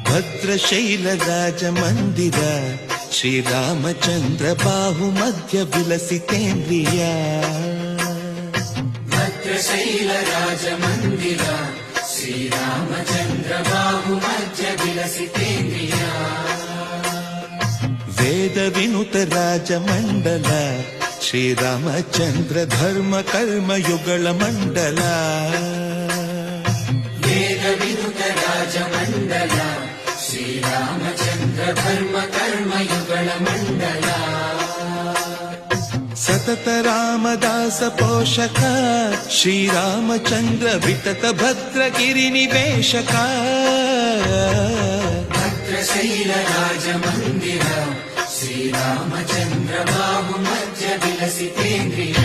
ಭದ್ರಶೈಲ ರಾಜ ಮಂದಿರ ಶ್ರೀರಾಮಚಂದ್ರ ಬಾಹು ಮಧ್ಯ ವಿಲಸಿತೇಂದ್ರಿಯ ಭದ್ರಶೈಲ ರಾಜ ಮಂದಿರ ಶ್ರೀರಾಮಚಂದ್ರ ಬಾಹು ಮಧ್ಯ ವಿಲಸಿತೇಂದ್ರಿಯ ವೇದ ವಿನುತ ರಾಜ ಮಂಡಲ ಶ್ರೀರಾಮಚಂದ್ರ ಧರ್ಮ ಕರ್ಮ ಯುಗಳ ಮಂಡಲ ವೇದ ವಿನುತ ರಾಜ ಮಂಡಲ ಶ್ರೀರಾಮಚಂದ್ರ ಧರ್ಮ ಕರ್ಮ ಯುಗಳ ಮಂಡಲ ಸತತ ರಾಮದಾಸ ಪೋಷಕ ಶ್ರೀರಾಮಚಂದ್ರ ವಿತತ ಭದ್ರಗಿರಿ ನಿವೇಶಕ ಭದ್ರಶೈಲ ರಾಜ ಮಂದಿರ ಶ್ರೀರಾಮಚಂದ್ರ ಬಾಹು ಮಧ್ಯ ವಿಲಸಿತೇಂದ್ರಿಯ